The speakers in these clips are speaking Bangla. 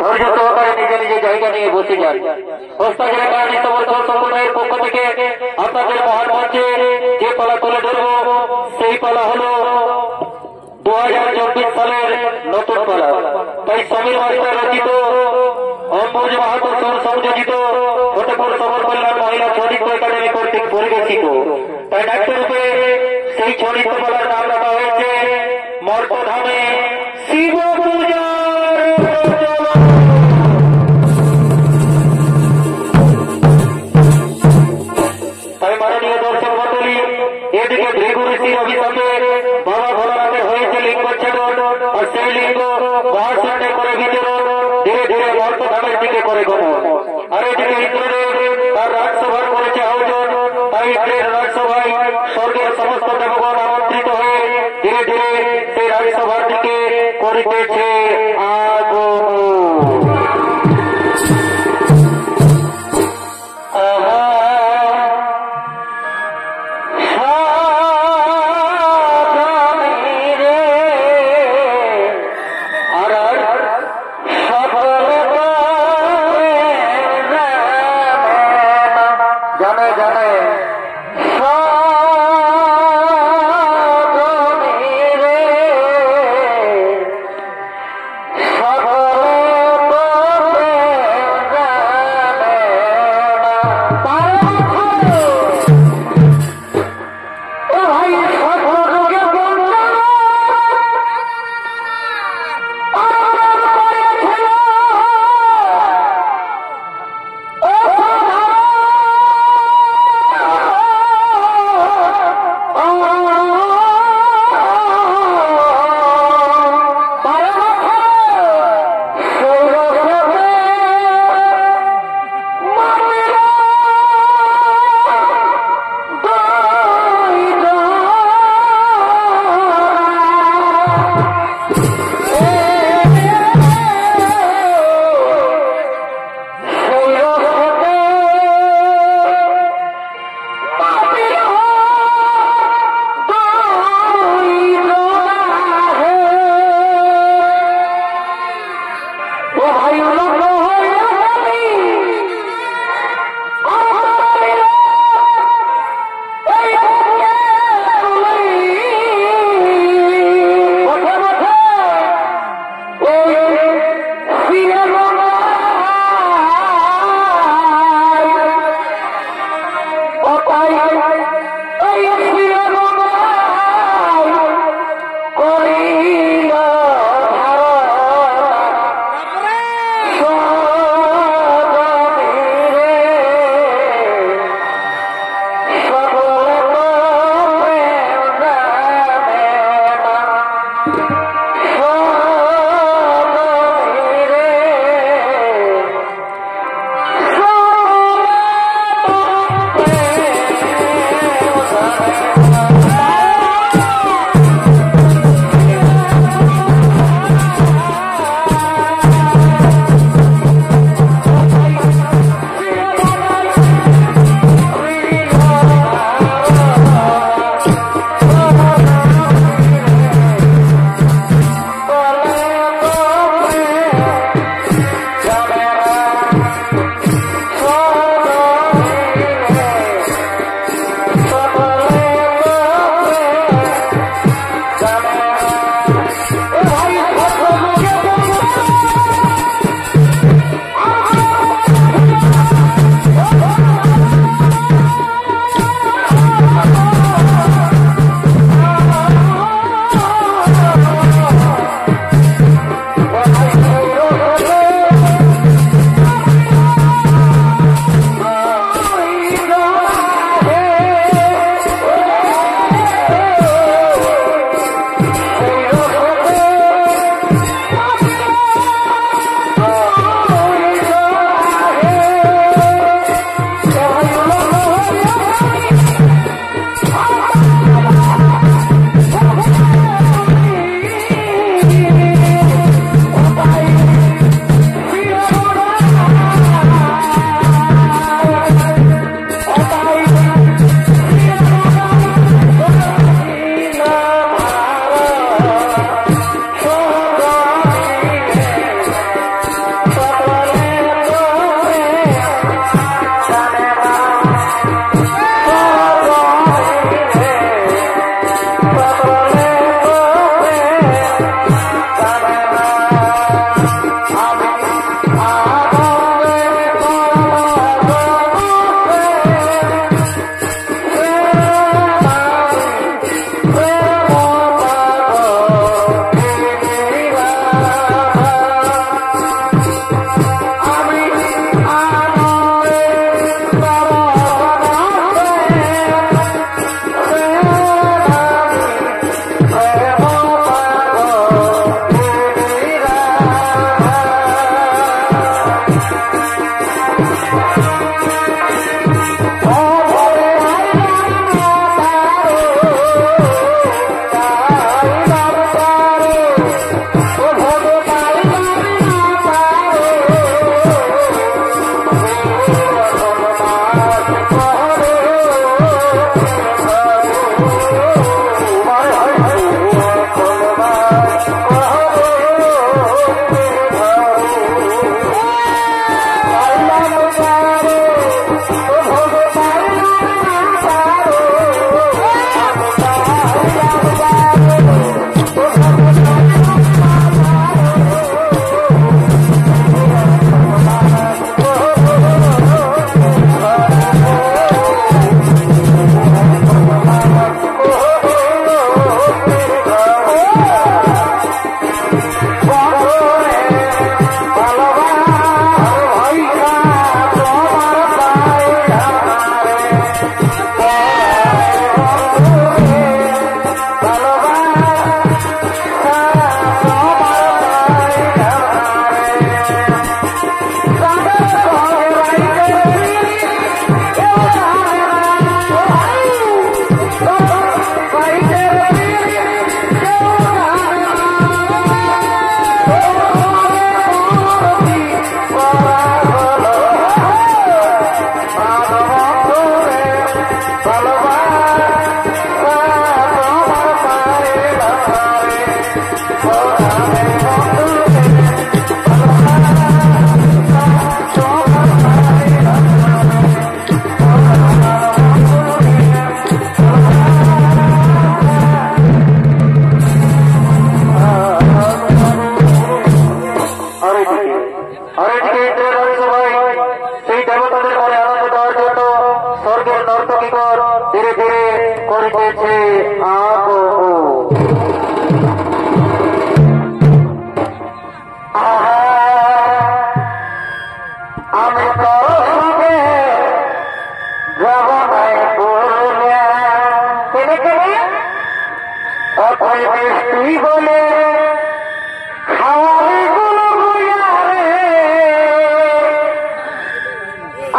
ধৈর্য সহকারে নিজে নিজে জায়গা নিয়ে বসে যান। ওস্তাদ কারণী সমর্থন সম্প্রদায়ের পক্ষ থেকে আপনাদের মহান মঞ্চে যে পালা তুলে ধরব সেই পালা হলো 2024 সালের নতুন পালা। তাই সমীর মাস্টার রচিত, অম্বুজ মাহাতো সুর সংযোজিত, ফতেপুর সবর কল্যাণ মহিলা ছড়িত্র একাডেমি কর্তৃক পরিবেশিত। তাই নাট্যরূপে সেই ছড়িত্র পালার নাম রাখা হয়েছে মর্তধামে শিব পূজার প্রচলন। তাই মাননীয় দর্শক মন্ডলী, এদিকে ভৃগু ঋষির অভিশাপে বাবা ভোলানাথের হয়েছে লিঙ্গচ্ছেদন, আর সেই লিঙ্গ মহাশূন্যে করে বিচরণ, ধীরে ধীরে মর্তধামের দিকে করে গমন। আর এদিকে ইন্দ্রদেব তার রাজসভার করেছে আয়োজন। তাই ইন্দ্রের রাজসভায় স্বর্গের সমস্ত দেবগণ আমন্ত্রিত হয়ে ধীরে ধীরে সেই রাজসভার দিকে করিতেছে আগমন। আর এদিকে ইন্দ্রের সবাই সেই দেবতাদের মনে আনন্দ দেওয়ার জন্য স্বর্গের নর্তকীগণ ধীরে ধীরে করিতেছে আমি তরফে যাব নাই বলে কেনে কেনে অথই বৃষ্টি বলে খাওয়ারি গুলো বুঝারে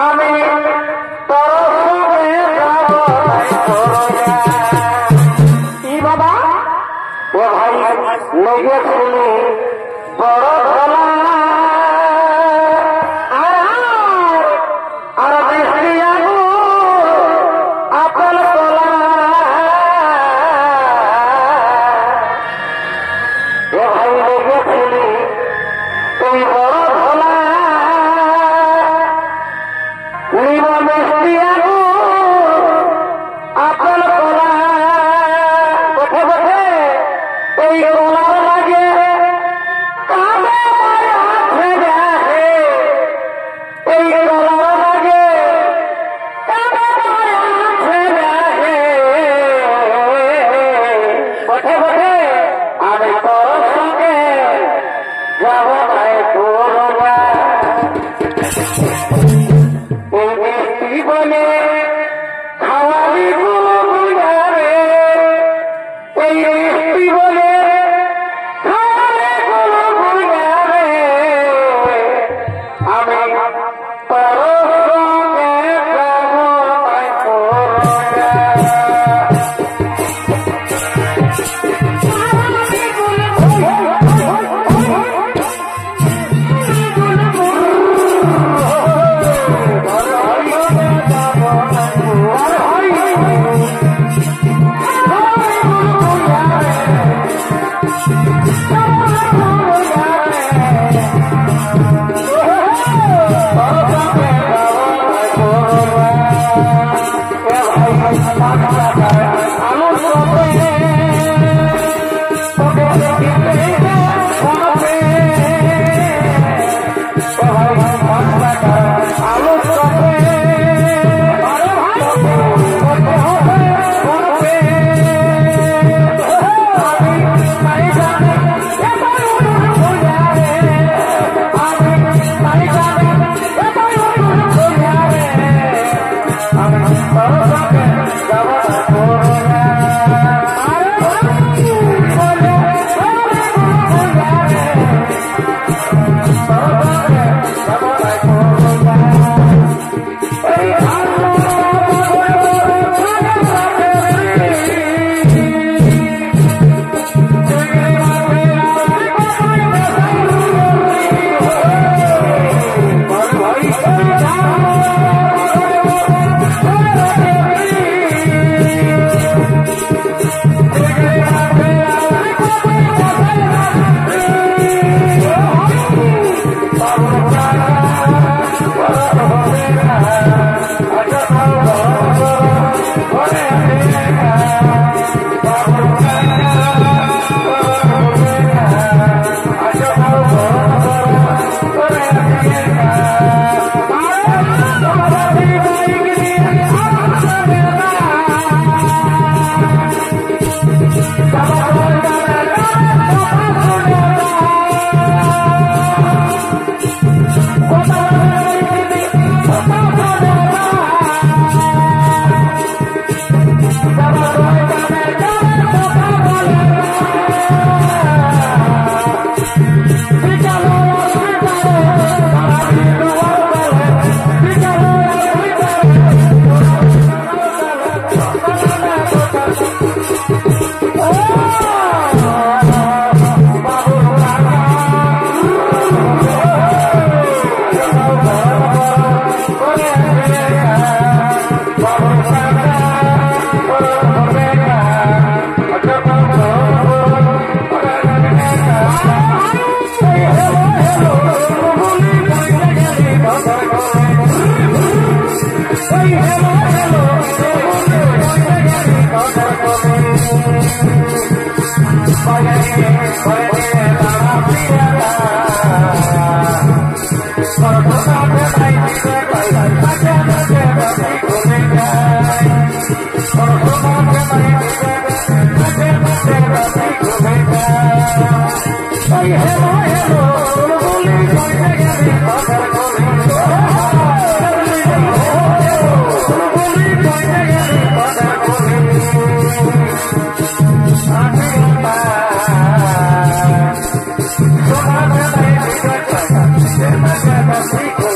আমি তরফে যাব নাই বলে কি বাবা ও ভাই লেগেছিলি বড় ভোলা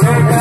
Sonar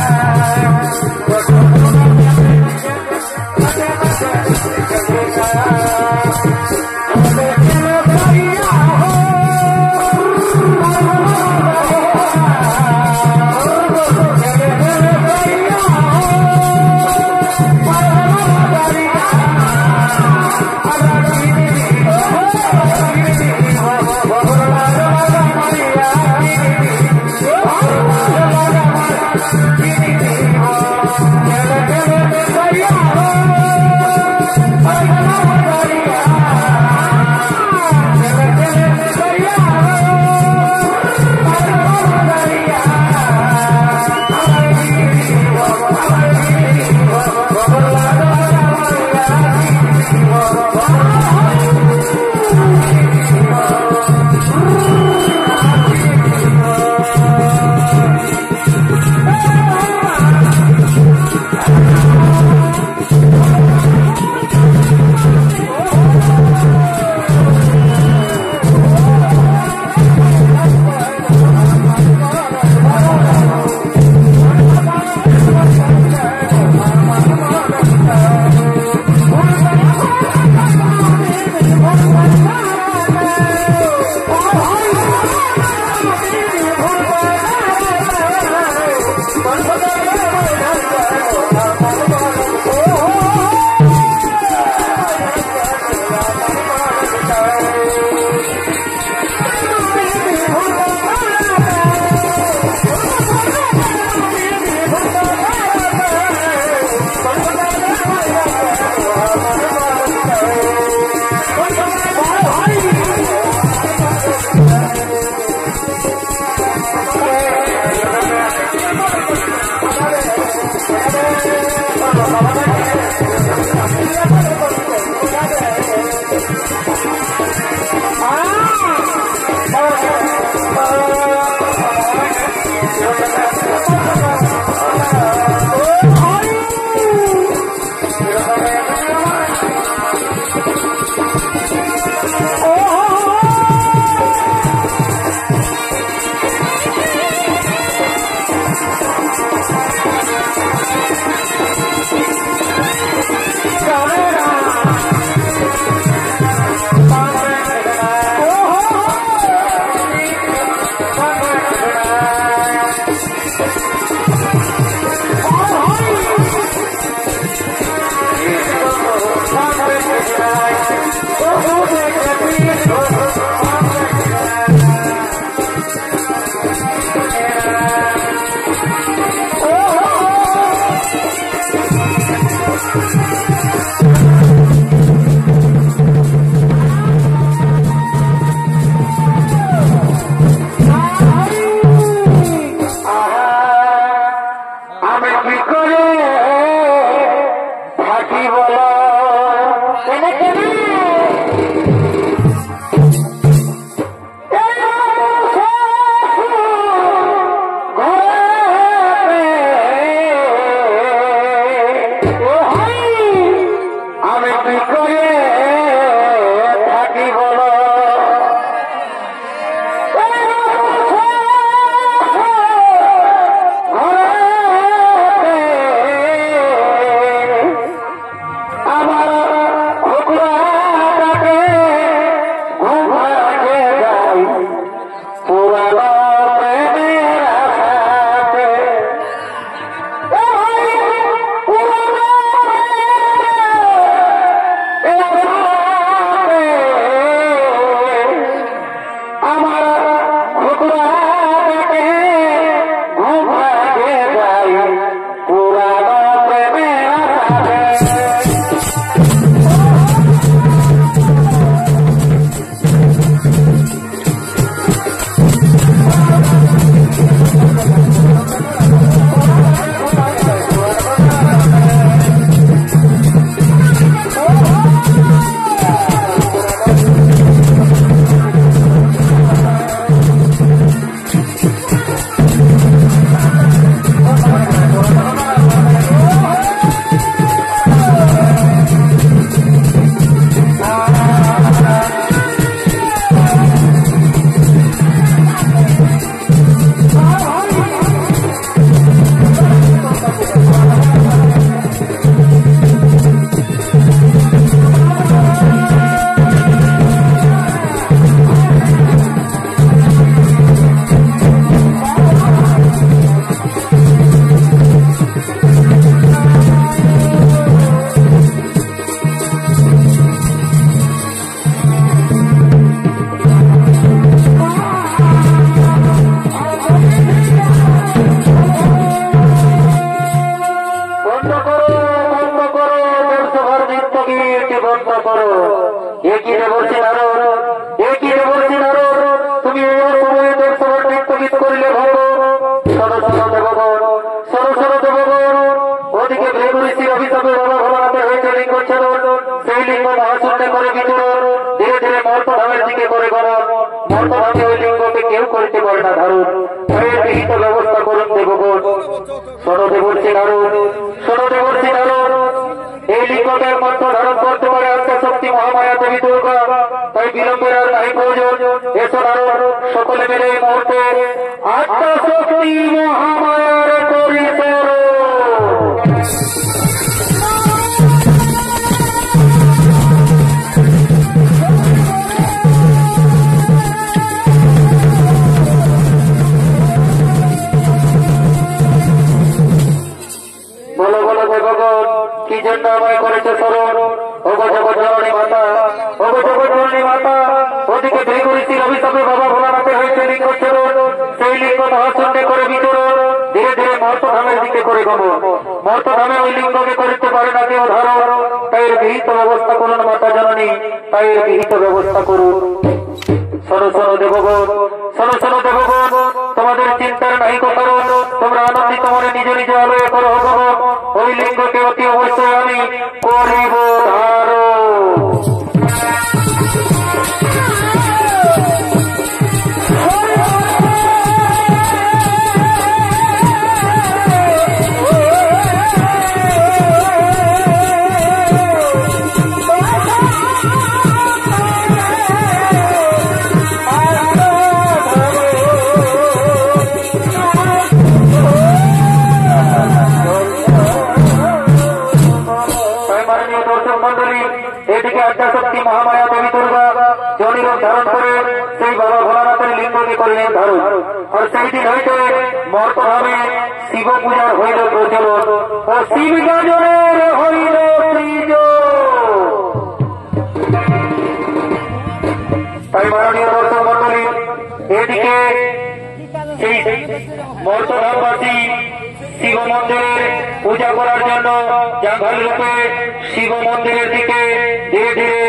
শোনতে বলছি দারুণ, শোনতে বলছি দারুণ। এই লিঙ্গকের মন্ত্র ধারণ করতে পারে আত্মশক্তি মহামায়া দেবী দুর্গা। তাই বিলম্বের আর নাই প্রয়োজন। এসো দারুণ, সকলে মিলে এই মুহূর্তে আত্মশক্তি মহামায়ার পরিচয়। বলো বলো ভগবান, কি জন্য আমায় করেছে স্মরণ? ওগো জগৎজননী মাতা, ওগো জগৎজননী মাতা। ওদিকে ভৃগুঋষির অভিশাপে বাবা ভোলানাথে হয়েছে লিঙ্গচ্ছেদন। সেই লিঙ্গ মহাশূন্যে করে বিচরণ। ধীরে ধীরে মর্তধামের দিকে করে গমন। মর্তধামে ওই লিঙ্গকে করতে পারে না কেউ ধারণ। তাই এর বিহিত ব্যবস্থা করুন মাতা জননী, তাই এর বিহিত ব্যবস্থা করুন। শোনো শোনো দেবগণ, শোনো শোনো দেবগণ, তোমাদের চিন্তার নাই কারণ। তোমরা আনন্দিত মনে নিজ নিজ আলোয় করো ভগবান। ওই লিঙ্গকে অতি অবশ্যই আমি করিব ধারণ। এদিকে আদ্যাশক্তি মহামায়া দেবী দুর্গা যোনি রূপ ধারণ করে সেই বাবা ভোলানাথের লিঙ্গকে করলেন ধারণ। আর সেই দিন হইতে মর্তভাবে শিব পূজার হইল প্রচলন ও শিব গাজনের হইল সৃজ। তাই মাননীয় দর্শক মন্ডলী, এদিকে সেই মর্তধামবাসী শিব মন্দিরে পূজা করার জন্য জাঙ্গাল রূপে শিব মন্দিরের দিকে ধীরে ধীরে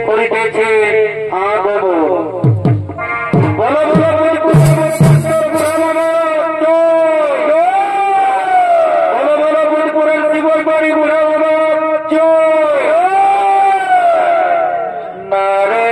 করিতেছে আগমন। বলো বলো বুড়পুরের শিবর বাড়ি বুড়া বাবা নারে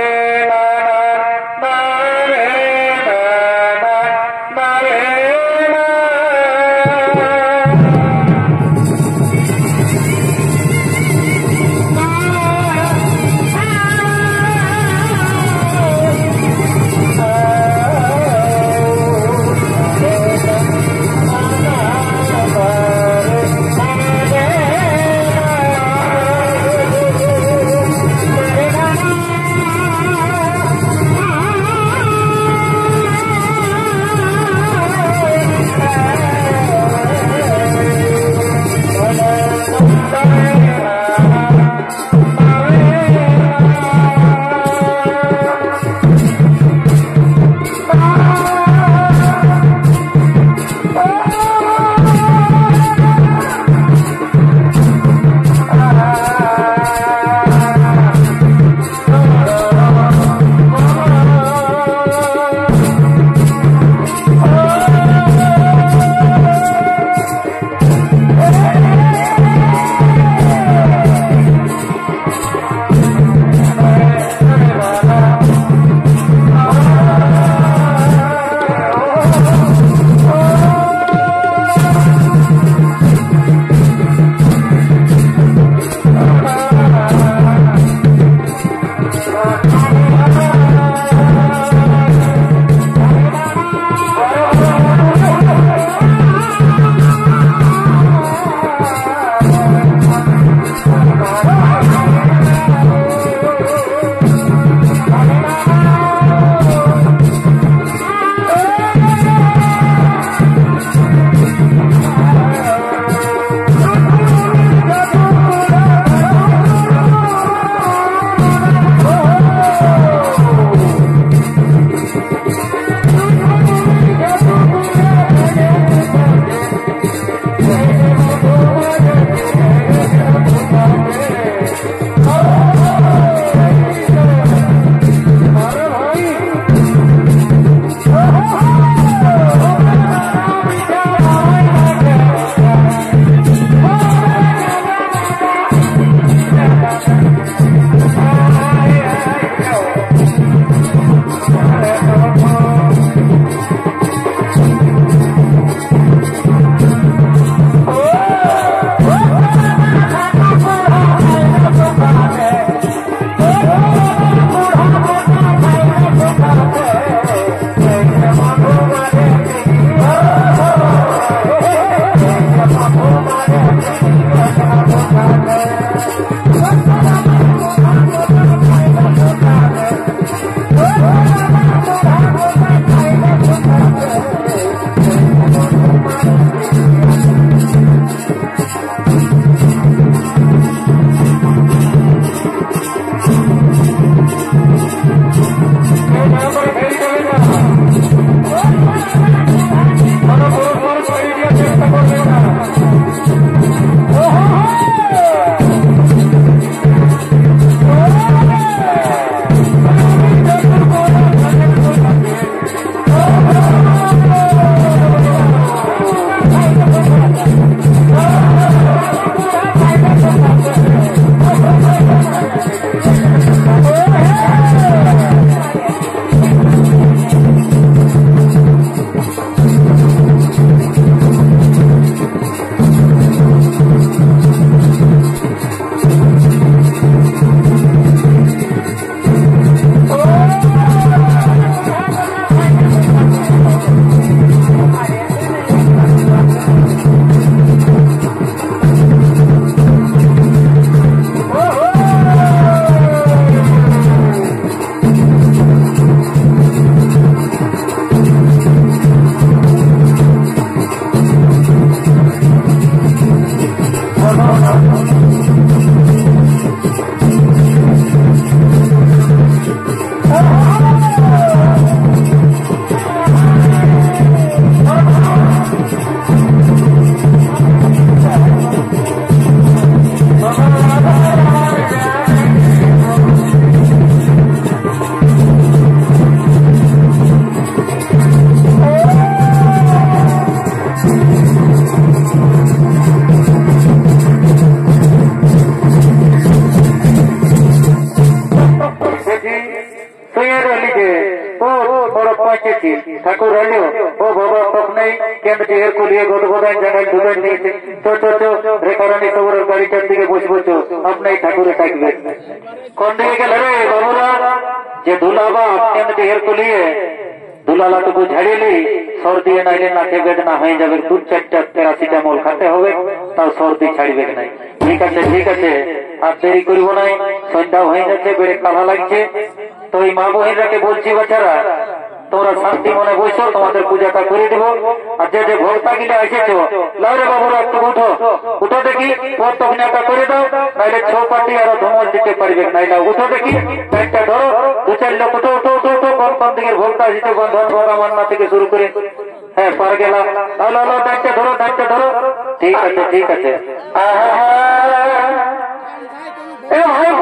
ठाकुर हेलो ओ बाबा पकने केंद्र टेर को लिए गोदगोदान जंगल दुबन नहीं तो रेकरानी सवर गाड़ी चलती के बोझ बोझो अपने ठाकुर टाइप कौन देखे लड़े बाबूरा जे दुलाबा केंद्र टेर को लिए दुलाला तो कुछ झड़ी ली सर्दी नाइले नाके वेदना हो जाबे दूध चारटा पैरासिटामल खाते होवे ताও सर्दी ছাড়বে না ঠিক আছে আর দেরি করিব না সন্ধ্যা হয়ে যাচ্ছে বেড়ে কালা লাগছে তো এই মা বোনেরাকে বলছি বাচ্চারা তোমরা শান্তি মনে বসো তোমাদের পূজাটা করে দেব আর যে যে ভক্তা গিলা এসেছো লাউরে বাবুরা একটু উঠো দেখি পর তখনটা করে দাও নাইলে ছ পাটি আর ধমল দিতে পারবে নাইলে উঠো দেখি একটা ধরো দু চার লোক উঠো কোন দিকের ভক্তা এসেছে বন্ধন ভগবান্না থেকে শুরু করে হ্যাঁ পার গেলা লো দায়িত্ব ধরো ঠিক আছে এ ভাই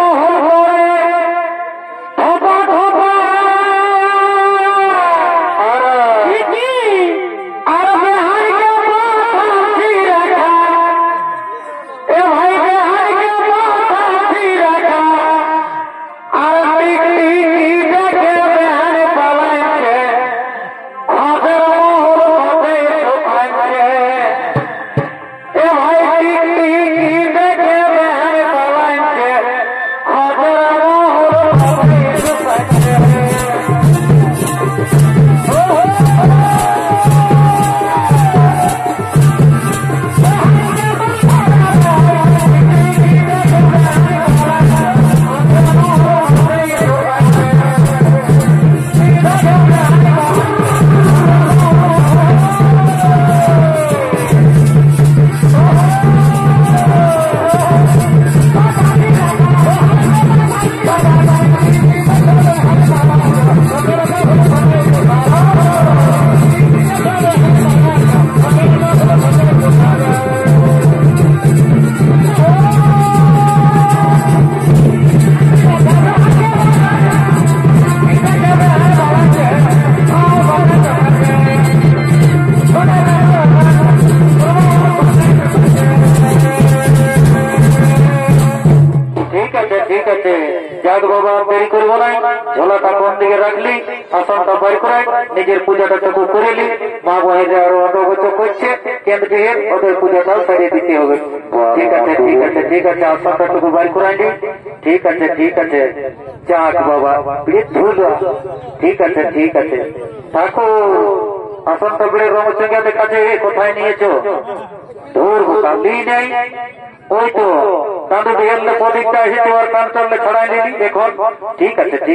যাক বাবা দেরি করবো না ঝোলাটা কোন দিকে রাখলি আসনটা বাই করে নিজের পূজাটা টুকু করেলি মা বোনেরা আরো অন্তর্গত করছে কেন্দ্রে ওদের পূজাটাও সারিয়ে দিতে হবে ঠিক আছে আসনটা টুকু বাই করাইলি ঠিক আছে যাক বাবা ঠিক আছে ঠাকুর আসনটা বেড়ে রমচঙ্গাদের কাছে কোথায় নিয়েছো ধর কান্দি নেই ওই তো কাঁদু বিহারলে প্রদীপটা এসেছে ওর কান চললে ছড়াই নিবি এখন ঠিক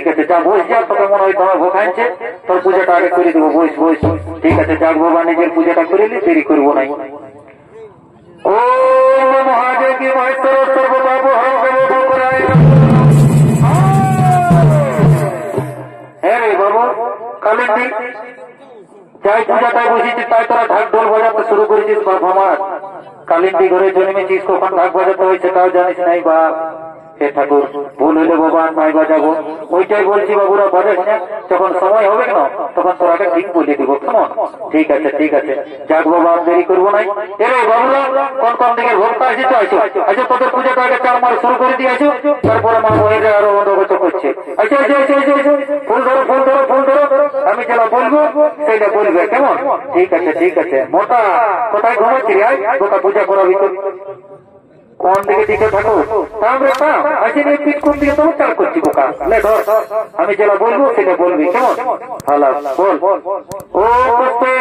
আছে যা বস যা তোকে মনে হয় তোমার ভোগাইছে তোর পূজাটা আগে করে দেবো বস ঠিক আছে যাক বাবা নিজের পূজাটা করে নি দেরি করবো নাই ও মহাদেবী মহেশ্বর সর্ববাবু হ্যাঁ রে বাবু কালিন্দি যা যাই পূজাটায় বসেছি তাই তোরা ঢাক ঢোল বাজাতে শুরু করেছিস বাপ আমার। কালিন্দি ঘরে জন্মেছিস, কখন ঢাক বাজাতে হয়েছে তাও জানিস নাই বাপ। হে ঠাকুর, ভুল হইলে বাবা নাই বাজাবো, ওইটাই বলছি বাবুরা বাজাস না, যখন সময় হবে না তখন তোরাকে ঠিক বলে দিব কেমন? ঠিক আছে ঠিক আছে, যাক বাবা দেরি করবো নাই। এরে বাবুরা কোন কোন দিকে ভক্ত আসি তো আইসো, আচ্ছা তোদের পূজাটা আগে চার মার শুরু করে দিয়ে আসো, তারপরে মা বহিরে আরো অন্ডগত করছে। আচ্ছা আচ্ছা আচ্ছা আচ্ছা, ফুল ধরো ফুল ধরো ফুল ধরো, আমি যেটা বলবো সেইটা বলবে কেমন? ঠিক আছে ঠিক আছে। মোটা কোথায় ঘুমাচ্ছি আয়, গোটা পূজা করাবি তো। কোন দিকে দিকে থাকো তাম রে তাম, আজকে নিয়ে পিঠ কোন দিকে তোমার চাল করছি বোকা। লে ধর, আমি যেটা বলবো সেটা বলবি কেমন? ভালো বল। ও পুষ্পে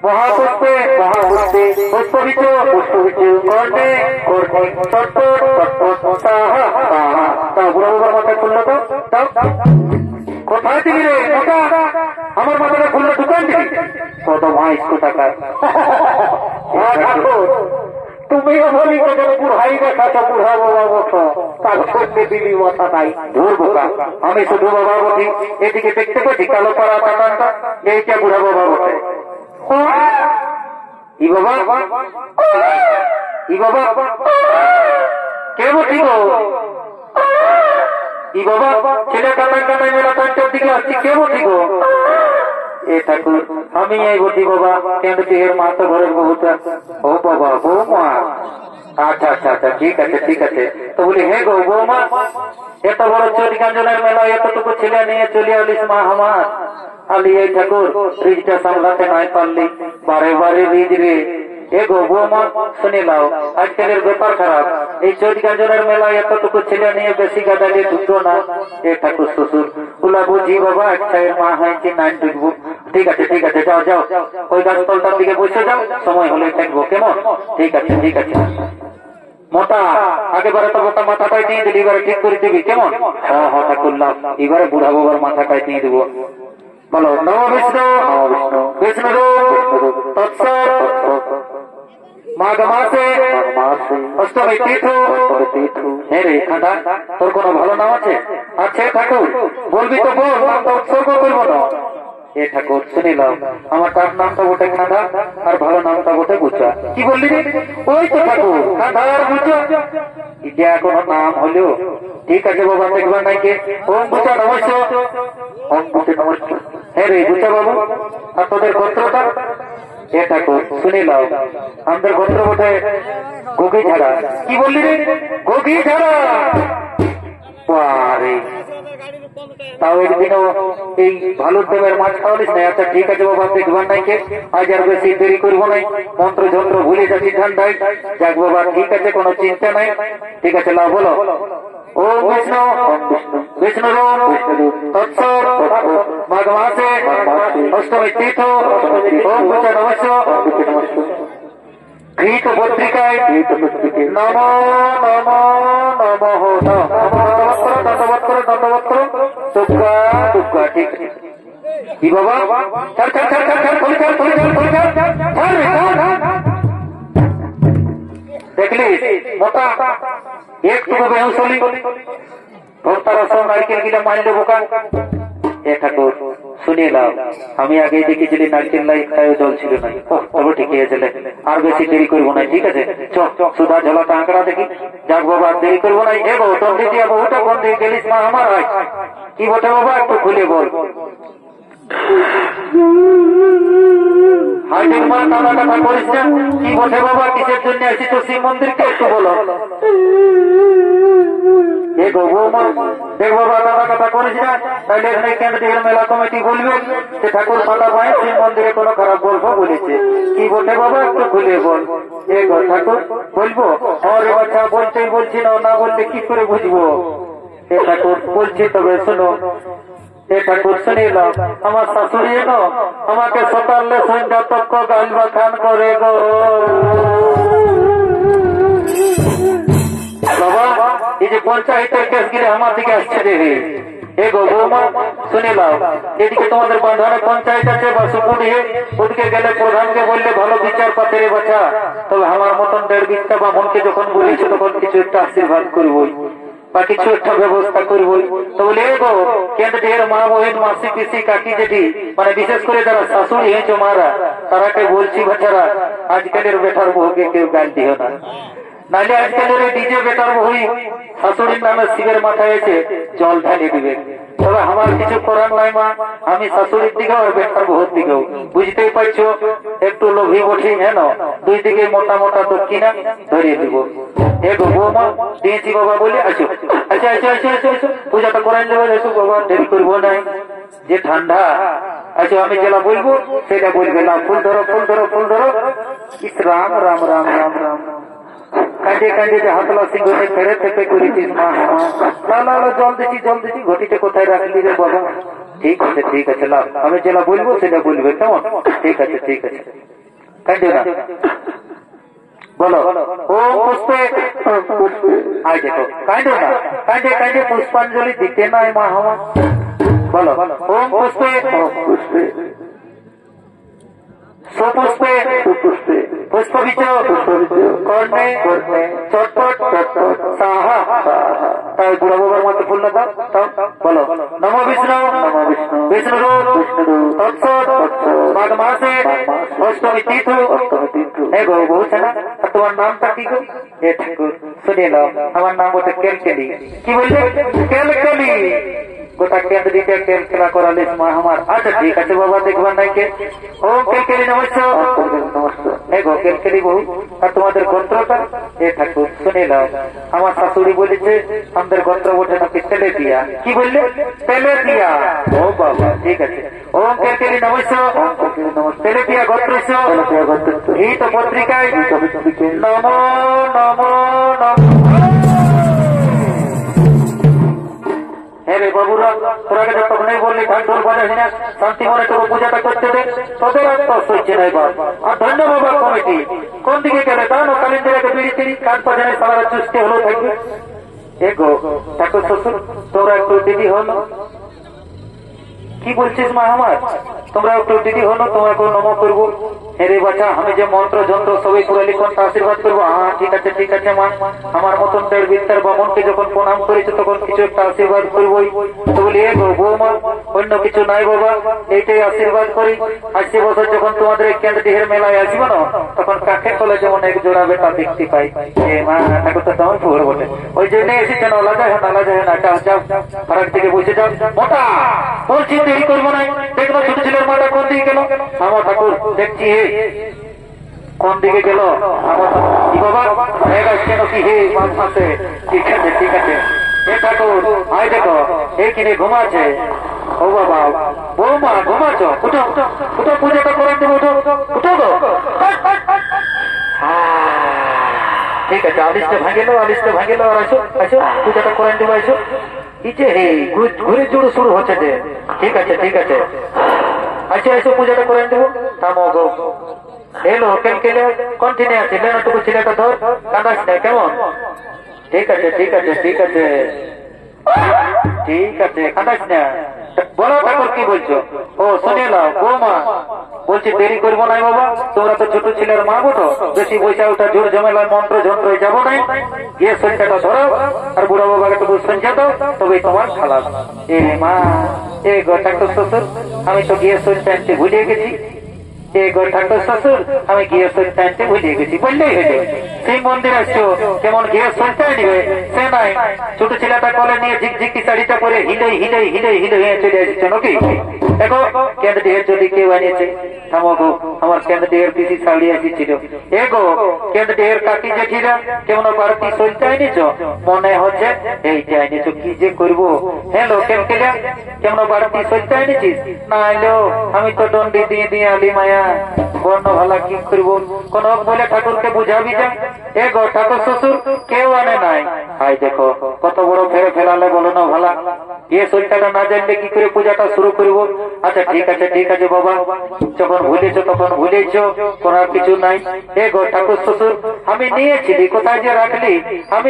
মহাপুষ্পে মহাপুষ্পে পুষ্পবিচ পুষ্পবিচ কর্ণে কর্ণে চটপট চটপট তাহা তাহা তা বুড়া বাবার মাথায় খুললো তো তাও। কোথায় দিবি রে মোটা, আমার মাথাটা খুললো দোকান দিবি কত ভাইস কোথাকার। তুমিও বলি বুড়াই দেখাচ্ছ, বুড়া বাবা বসো তার করতে দিবি মাথা তাই ধর বোকা। আমি শুধু বাবা বলি, এদিকে দেখতে পাচ্ছি কালো পাড়া কাটানটা, এইটা বুড়া বাবা বসে। ই বাবা ই বাবা কে বসি গো? ই বাবা ছেলে কাটান কাটাই মেলা তার দিকে আসছি, কে বসি গো? এ ঠাকুর আমি এই বসি বাবা, কেন এর মা তো ঘরের বহুটা। ও বাবা বৌমা, আচ্ছা আচ্ছা আচ্ছা ঠিক আছে ঠিক আছে। তো বলি হে গো বৌমা, এত বড় চরিকাঞ্জনের মেলা এতটুকু ছেলে নিয়ে চলে আলিস মা আমার। আলি এই ঠাকুর রিজটা সামলাতে নাই পারলি, বারে বারে রিজ রে। এ গো বৌমা শুনে নাও, আজকালের ব্যাপার খারাপ, এই চরিকাঞ্জনের মেলা এতটুকু ছেলে নিয়ে বেশি গাদালে ঢুকতো না। এ ঠাকুর শ্বশুর ওলা বুঝি বাবা, একটা এর মা হয়েছে নাই ঢুকবো। ঠিক আছে ঠিক আছে, যাও যাও ওই গাছতলটার দিকে বসে যাও, সময় হলে থাকবো কেমন? ঠিক আছে ঠিক আছে। মোটা আগেবারে তো মোটা মাথাটাই দিয়ে দিলি, এবারে ঠিক করে দিবি কেমন? হ্যাঁ হ্যাঁ ঠাকুরলাম, এবারে বুড়া বাবার মাথাটাই দিয়ে দেবো। বলো নম বিষ্ণু বিষ্ণু তৎসৎ মাঘ মাসে অষ্টমী তীর্থ। হ্যাঁ রে খাঁদা, তোর কোনো ভালো নাম আছে? আচ্ছা ঠাকুর বলবি তো বল, নামটা উৎসর্গ করবো না। এ ঠাকুর শুনে নাও, আমার তার নামটা বটে খাঁদা, আর ভালো নামটা বটে গুচা। কি বললি রে? ওই তো ঠাকুর খাঁদা আর গুচা, এটা এখনো নাম হলো। ঠিক আছে বাবা, দেখবার নাই কে। ওম গুচা নমস্কার, ওম গুচা নমস্কার। হ্যাঁ রে গুচা বাবু, আর তোদের গোত্রটা? এ ঠাকুর শুনে নাও, আমাদের গোত্র বটে গোগি ঝাড়া। কি বললি রে? গোগি ঝাড়া। তাও একদিনও এই ভালুর দেবের মাছ খাওয়ালিস না। আচ্ছা ঠিক আছে বাবা, দেখবার নাই কে, আজ আর বেশি দেরি করবো নাই, মন্ত্র যন্ত্র ভুলে যাচ্ছি ঠান্ডায়। যাক বাবা ঠিক আছে, কোনো চিন্তা নাই। ঠিক আছে লাও বলো। ওম বিষ্ণু বিষ্ণু তৎসৎ মাঘ মাসে অষ্টমী তীর্থ। ওম গুচা নমস্কার ঘৃত পত্রিকায় নম নম নম দণ্ডবত করো দণ্ডবত করো দুর্গা দুর্গা। ঠিক আছে কি বাবা, ছাড় ছাড় ছাড় ছাড় ছাড় ফলি ছাড় ফলি ছাড় ফলি ছাড় দেখলি মোটা একটু বেহুশ হলি, ভক্তারা সব নারকেল গিলা মারলে বোকা। এ ঠাকুর শুনিয়ে নাও, আমি আগে দেখেছিলি নারকেল লাই খায় জল ছিল না। তবে ঠিকই আছে, আর বেশি দেরি করবো না। ঠিক আছে চক সুধা ঝোলাটা আঁকড়া দেখি। যাক বাবা দেরি করবো না। এ বউ তোর দ্বিতীয় বহুটা কোন দিকে গেলিস মা আমার? হয় কি বটে বাবা, একটু খুলে বল। হাইটের মা টানা টাকা করিস না। কি বটে বাবা, কিসের জন্য আসিস শিব মন্দিরকে একটু বলো। এ গো বৌমা দেখ বাবা, টানা টাকা করিস না, তাইলে এখানে কেন্দ্রীয় মেলা কমিটি বলবে যে ঠাকুর ফাটা পায় শিব মন্দিরে কোনো খারাপ গল্প বলেছে। কি বটে বাবা, একটু খুলে বল। এ গো ঠাকুর বলবো? আরে বাচ্চা বলতেই বলছি না, না বললে কি করে বুঝবো? এ ঠাকুর বলছি, তবে শোনো। এ ঠাকুর শুনে নাও, আমার শাশুড়ি এলো আমাকে সকালে সন্ধ্যা তক্ক গাল বাখান করে গো বাবা। এই যে পঞ্চায়েতের কেস গিলে আমার দিকে আসছে দেখে। এ গো বৌমা শুনে নাও, এদিকে তোমাদের বাঁধানে পঞ্চায়েত আছে বা সুপুরি, ওদিকে গেলে প্রধানকে বললে ভালো বিচার পাতে রে বাচ্চা। তবে আমার মতন 1.5 বিঘা বা মনকে যখন বলেছে তখন কিছু একটা আশীর্বাদ করবই। বা কিছু একটা ব্যবস্থা করবো। তো বলে গো কেন্দ্রের মা বহিন মাসি পিসি কাকি জেঠি মানে বিশেষ করে যারা শাশুড়ি হয়েছে মারা তারাকে বলছি বাচ্চারা আজকালের বেটার বউকে কেউ গাল দিও না, নাহলে আজকালের ডিজে বেটার বউই শাশুড়ির নামে শিবের মাথায় এসে জল ঢালিয়ে দিবে। তবে আমার কিছু করার নাই মা, আমি শাশুড়ির দিকেও আর বেটার বহুর দিকেও বুঝতেই পারছো একটু লোভী বঠি হেন দুই দিকে মোটা মোটা দক্ষিণা ধরিয়ে দিব। এগো বৌমা দিয়েছি বাবা বলে আসো, আচ্ছা আচ্ছা আচ্ছা আচ্ছা আচ্ছা পূজাটা করাই দেবো, এসো বাবা দেরি করবো নাই যে ঠান্ডা। আচ্ছা আমি যেটা বলবো সেটা বলবে না, ফুল ধরো ফুল ধরো ফুল ধরো। ইস রাম রাম রাম রাম রাম কাঁদে কাঁদে যে হাতলা সিংহে ফেরে থেপে করেছিস মা আমার জল দিচ্ছি ঘটিতে কোথায় রাখলি রে বাবা। ঠিক আছে লাভ, আমি যেটা বলবো সেটা বলবে কেমন? ঠিক আছে কাঁদে না বলো ও পুষ্পে আয় দেখো কাঁদে না কাঁদে পুষ্পাঞ্জলি দিতে নাই মা আমার বলো ওম পুষ্পে সুপুষ্পে পুষ্পবিচ কর্ণে চটপট সাহা। তাই বুড়া বাবার মতো ফুল না দাও বলো নমো বিষ্ণু বিষ্ণু তৎসৎ মাঘ মাসে অষ্টমী তিথি। হে গো বলছে না তোমার নামটা কি গো? এ ঠাকুর শুনে নাও আমার নাম ওটা কেলকেলি। কি বললে? কেলকেলি। গোটা কেন্দ্র দিতে তেল খেলা করালিস মা আমার। আচ্ছা ঠিক আছে বাবা দেখবার নাই কে। ও কেলকেলি নমস্কার। হে গো কেলকেলি বহু আর তোমাদের গোত্রটা? এ ঠাকুর শুনে নাও আমার শাশুড়ি বলেছে আমাদের গোত্র ওঠে নাকি তেলে দিয়া। কি বললে? তেলে দিয়া। ও বাবা ঠিক আছে। ও কেলকেলি নমস্কার। তেলে দিয়া গোত্র এই তো পত্রিকায় নমো নমো নমো। হ্যাঁ রে বাবুরা তোরা তখনই বললি ঢাক ঢোল বাজাস না শান্তি মনে তোকে পূজাটা করতে দে, তোদের আর তো সহ্য নাই বাবা। আর ধন্যবাদ কমিটি কোন দিকে গেলে তা না কালিন্দিরাকে বিড়ি তিড়ি কাজ বাজারে সারা চুষতে হলো থাকবে। এগো ঠাকুর শ্বশুর তোমরা একটু দিদি হলো। কি বলছিস মা আমার? তোমরা একটু দিদি হলো তোমরা কেউ নম করবো। হেরে বাচ্চা আমি যে মন্ত্র যন্ত্র সবাই পুরা লিখন আশীর্বাদ করবো। হ্যাঁ ঠিক আছে মা আমার মতন দেড় বিদ্যার বামনকে যখন প্রণাম করেছো তখন কিছু একটা আশীর্বাদ করবোই। তো বলি এ গো বৌমা অন্য কিছু নাই বাবা এইটাই আশীর্বাদ করি। 80 বছর যখন তোমাদের এই কেন্দ্রের মেলায় আসবো না তখন কাকের তলে যেমন এক জোড়া বেটা দেখতে পাই। এ মা ঠাকুর তো তেমন পুকুর বটে ওই জন্য এসেছে না লাজা হয় না যাও যাও ফারাক থেকে বসে যাও। মোটা বলছি দেরি করবো না, দেখবো ছোট ছেলের মাটা কোন দিকে গেল। আমার ঠাকুর দেখছি হে কোন দিকে গেল আমার বাবা হয়ে গেছে নাকি হে মাঝে। ঠিক আছে এ ঠাকুর আয় দেখো এ কিনে ঘুমাচ্ছে। ও বাবা বৌমা ঘুমাচ্ছ উঠো পূজাটা করে দেবো উঠো গো। ঠিক আছে আলিশটা ভাঙে লো আর আসো পূজাটা করে দেবো আসো। ইচ্ছে হে ঘুরে জুড়ো শুরু হচ্ছে যে। ঠিক আছে আচ্ছা এসো পূজাটা করে দেবো। থামো গো এলো কেলে কন্টিনিউ আছে টুকু ছেলেটা ধর কাঁদাস না কেমন? ঠিক আছে কাঁদাস না। বলো ঠাকুর কি বলছো? ও শুনে নাও বৌমা বলছি দেরি করবো না বাবা, তোমরা তো ছোট ছেলের মা বটো বেশি পয়সা ওটা জোর ঝামেলায় মন্ত্র যন্ত্র যাবো নাই। গিয়ে সঞ্চাটা ধরো আর বুড়া বাবাকে তো সঞ্চা দাও তবেই তোমার খালাস। এ মা এ গো ঠাকুর শ্বশুর আমি তো গিয়ে সঞ্চা আনতে ভুলিয়ে গেছি। এ গো ঠাকুর শ্বশুর আমি গিয়ে সঞ্চা আনতে ভুলিয়ে গেছি বললেই হইলে। সেই মন্দির আসছো কেমন গিয়ে সঞ্চয় নিবে সে নাই ছোট ছেলেটা কলে নিয়ে ঝিকঝিকি শাড়িটা পরে হিলে চলে এসেছে নাকি। দেখো কেন্দ্রের যদি কেউ আনিয়েছে থামো গো আমার কেন্দ্রের পিসি শাড়ি এসেছিল। এ গো কেন্দ্রের কাকি জেঠিরা কেমন বাড়তি সলতে আনিছ? মনে হচ্ছে এই যে আনিছ কি যে করবো। হ্যালো কেমন কেমন বাড়তি সলতে আনিছিস? না এলো আমি তো দণ্ডি দিয়ে আলি মায়া বর্ণ ভালা কি করবো কোন বলে ঠাকুরকে বুঝাবি যা। এ গো ঠাকুর শ্বশুর কেউ আনে নাই। হাই দেখো কত বড় ফেরালে বলো না ভালা। এ সলটাটা না জানলে কি করে পূজাটা শুরু করবো। আচ্ছা ঠিক আছে বাবা যখন ভুলেছ তখন ভুলেছ কোন কিছু নাই। এ গো ঠাকুর শ্বশুর আমি নিয়েছিলি কোথায় যে রাখলি? আমি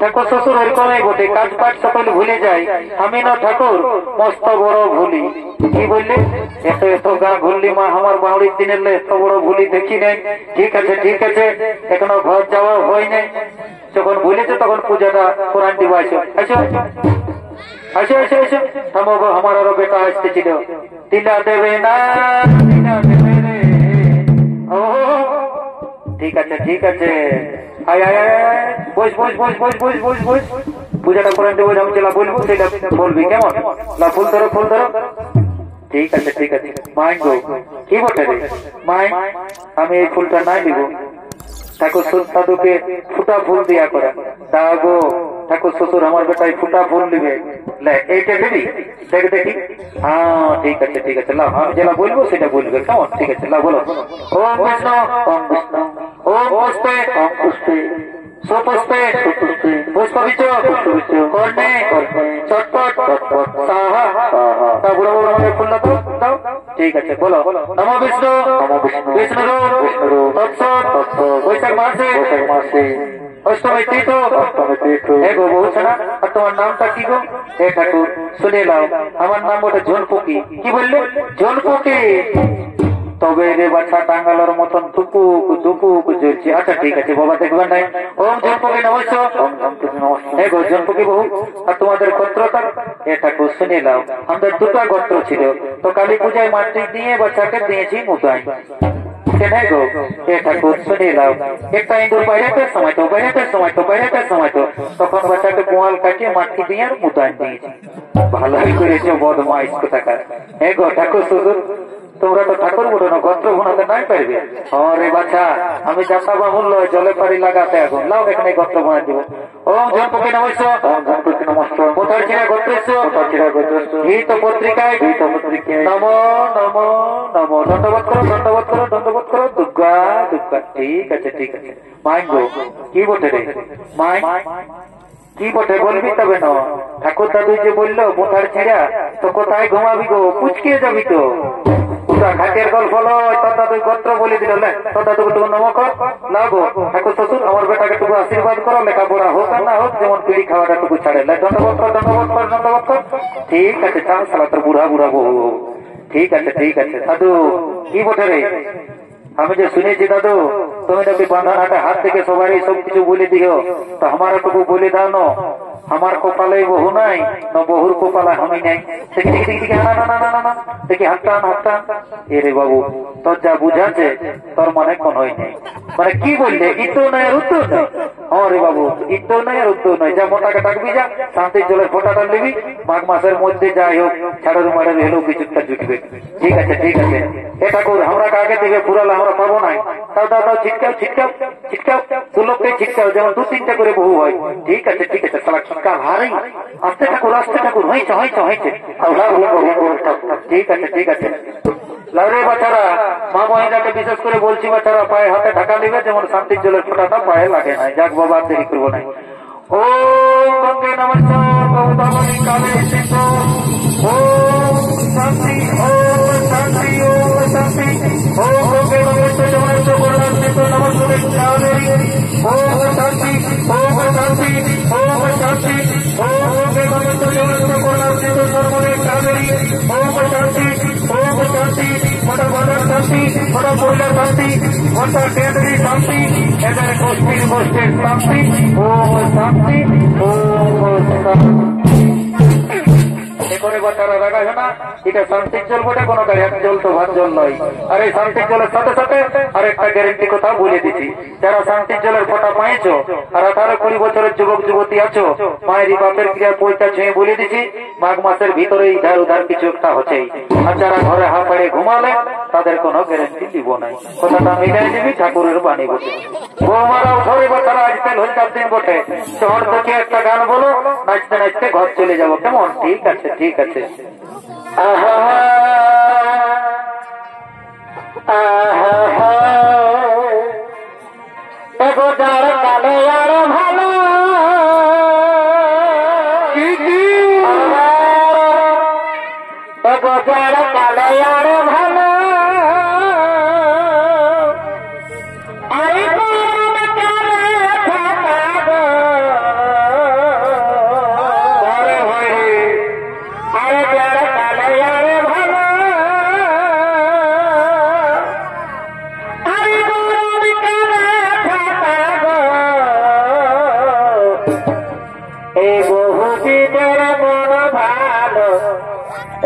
ঠাকুর শ্বশুর ওরকমই বটে কাজ পাঠ সকল ভুলে যাই। আমি না ঠাকুর মস্ত বড় ভুলি। কি বললে? এত গা ঘুরলি মা আমার বাউড়ির দিনের এত বড় ভুলি দেখি নাই। ঠিক আছে এখনো ঘর যাওয়া হয় নাই। যখন বলেছো তখন পূজাটা কোরআন দিব। আসো আসো আসো আসো আসো, থামো গো, আমার আরো বেটা আসতেছিল। তিনা দেবে না, তিনা দেবে রে। ও ঠিক আছে ঠিক আছে, আয় আয় আয়, বস বস বস বস বস বস বস। পূজাটা কোরআন দেবো, আমি যেটা বলবো সেটা বলবি, কেমন? না ফুল ধরো ফুল ধরো। ঠিক আছে ঠিক আছে। মাইন গো, কি বটে রে মাইন, আমি এই ফুলটা নাই দিব। ঠাকুর দাদুকে ফুটা ফুল দিয়া করা। তা গো ঠাকুর শ্বশুর আমার বেটাই ফুটা ফুল দিবে, এইটা দিবি? দেখ দেখি। হ্যাঁ ঠিক আছে ঠিক আছে, লাভ আমি যেটা বলবো সেটা বলবে, কেমন? ঠিক আছে লাভ বলো। ওম কৃষ্ণ ওম কৃষ্ণ ওম পুষ্পে ওম পুষ্পে সুপুষ্পে সুপুষ্পে পুষ্পবিচ পুষ্পবিচ কর্ণে চটপট চটপট সাহা সাহা। তা বুড়ো বুড়ো আমাকে ফুল দাও দাও। ঠিক আছে বলো। নমো বিষ্ণু নমো বিষ্ণু বিষ্ণুর বিষ্ণুর তৎসৎ তৎসৎ। বৈশাখ মাসে বৈশাখ মাসে অষ্টমী তীর্থ অষ্টমী তীর্থ। হে গো বহু ছাড়া, আর তোমার নামটা কি গো? হে ঠাকুর শুনে নাও, আমার নাম ওটা ঝোলপুকি। কি বললে? ঝোলপুকি। তবে রে বাচ্চা টাঙ্গালোর মতন দুপুক দুপুক জ্বলছে। আচ্ছা ঠিক আছে বাবা, দেখবেন নাই। ওম ঝোলপুকি নমস্কার। ওম ঝোলপুকি নমস্কার। হে গো ঝোলপুকি বহু, আর তোমাদের গোত্রটা? হে ঠাকুর শুনে নাও, আমাদের দুটো গোত্র ছিল, তো কালী পূজায় মাটি দিয়ে বাচ্চাকে দিয়েছি মুদাই। গো হে ঠাকুর শুনে নাও, একটা ইন্দুর বাইরেতে সময় তো বাইরেতে সময় তো বাইরেতে সময় তো, তখন বাচ্চাকে গোয়াল কাটিয়ে মাটি দিয়ে আর মুদাই দিয়েছি। ভালোই করেছো বদমাইশ কোথাকার। হে গো ঠাকুর শ্বশুর, তোমরা তো ঠাকুর বলো না, গোত্র ভুনাতে নাই পারবে। আরে বাচ্চা, আমি যাত্রা বাহুল্য জলে পারি লাগাতে এখন, লাও এখানে গোত্র ভুনা দিব। ওম ঝোলপুকি নমস্কার। ওম ঝোলপুকি নমস্কার। কোথার ছিড়া গোত্রেশ্ব কোথার ছিড়া গোত্রেশ্ব। গীত পত্রিকায় গীত পত্রিকায় নমো নমো নমো। দণ্ডবোধ করো দণ্ডবোধ করো দণ্ডবোধ করো। দুর্গা দুর্গা। ঠিক আছে ঠিক আছে। মাইন গো, কি বটে রে মাইন, কি বটে বলবি তবে না। ঠাকুর দাদু যে বললো কোথার ছিড়া, তো কোথায় ঘুমাবি গো? পুচকিয়ে যাবি তো। ঘাটের গল্প লয়, তোর দাদু গোত্র বলে দিল। তোর দাদুকে তুমি নম কর লাগো। ঠাকুর শ্বশুর আমার বেটাকে টুকু আশীর্বাদ করো, লেখাপড়া হোক আর না হোক, যেমন পিড়ি খাওয়াটা টুকু ছাড়ে। দণ্ডবোধ কর দণ্ডবোধ কর দণ্ডবোধ কর। ঠিক আছে চাল সালা তোর বুড়া বুড়া বহু। ঠিক আছে ঠিক আছে। দাদু কি বটে রে, আমি যে শুনেছি দাদু তুমি নাকি বাঁধান হাতে হাত থেকে সবারই সবকিছু বলে দিও, তো আমার টুকু বলে দাও না। আমার কপালে বহু নাই, না বহুর কপালে আমি নাই। দেখি দেখি দেখি দেখি, না না না না না, দেখি হাতটা হাতটা। এরে বাবু তোর যা বুঝাচ্ছে তোর মনে কোন হয় নাই। মানে কি বললে, ইতো নাই আর উত্তর নাই? রে বাবু ইতো নাই আর উত্তর নাই। যা মোটাকে ডাকবি, যা শান্তির জলের ফোঁটাটা নিবি, মাঘ মাসের মধ্যে যাই হোক ছাড়ের মারের হলেও কিছুটা জুটবে। ঠিক আছে ঠিক আছে। এ ঠাকুর আমরা কাকে দেবে পুরালে আমরা পাবো নাই। তাও দাও দাও, ছিটকাও ছিটকাও ছিটকাও, দুলোককে ছিটকাও, যেমন দু তিনটা করে বহু হয়। ঠিক আছে ঠিক আছে। সালা ছিটকা ভারী। আস্তে ঠাকুর আস্তে ঠাকুর, হয়েছে হয়েছে হয়েছে। ঠিক আছে ঠিক আছে। লাউরে বাচ্চারা, মা মহিলাকে বিশেষ করে বলছি, বাচ্চারা পায়ে হাতে ঢাকা নেবে, যেমন শান্তির জলের ফোঁটাটা পায়ে লাগে না। যাক বাবা দেরি করবো নাই। ও গঙ্গে নমস্কার গৌতমী কালে স্থিত। ও শান্তি ও শান্তি ও শান্তি। ও গঙ্গে নমস্কার জগন্নাথ করুণাস্থিত নমস্কার কালেরি। ও শান্তি ও শান্তি ও শান্তি। ও গঙ্গে নমস্কার জগন্নাথ করুণাস্থিত সর্বনে কালেরি। ও শান্তি ও শান্তি। মোটা বাজার শান্তি, মোটা মহিলার শান্তি, মোটা কেন্দ্রী শান্তি, এদের গোষ্ঠীর গোষ্ঠীর শান্তি। ও শান্তি ও শান্তি। করে বাচ্চারা রাগাবে না, এটা শান্তির জল বটে, কোনো এক জল তো ভাত জল নয়। আর এই শান্তির জলের সাথে সাথে আরেকটা গ্যারেন্টি কথা বলে দিচ্ছি, যারা শান্তির জলের ফোঁটা পাইছো আর 18-20 বছরের যুবক যুবতী আছো, মায়ের বাপের ক্রিয়া পয়সা ছুঁয়ে বলে দিচ্ছি, মাঘ মাসের ভিতরে ইধার উধার কিছু একটা হচ্ছেই। আর যারা ঘরে হা পাড়ে ঘুমালে তাদের কোনো গ্যারেন্টি দিব নাই। কথাটা মিলাই দিবি, ঠাকুরের বাণী বটে। বৌমারাও ঘরে বাচ্চারা আজকাল হল 4 দিন বটে, শহর থেকে একটা গান বলো, নাচতে নাচতে ঘর চলে যাবো, কেমন? ঠিক আছে ঠিক আছে। আহা আহা এগো যার কালে আর ভালো, এগো যার কালে আর ভালো।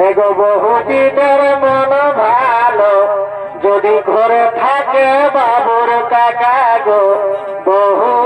এগো বহুদিনের মন ভালো যদি ঘরে থাকে বাবুর কাকা গো বহু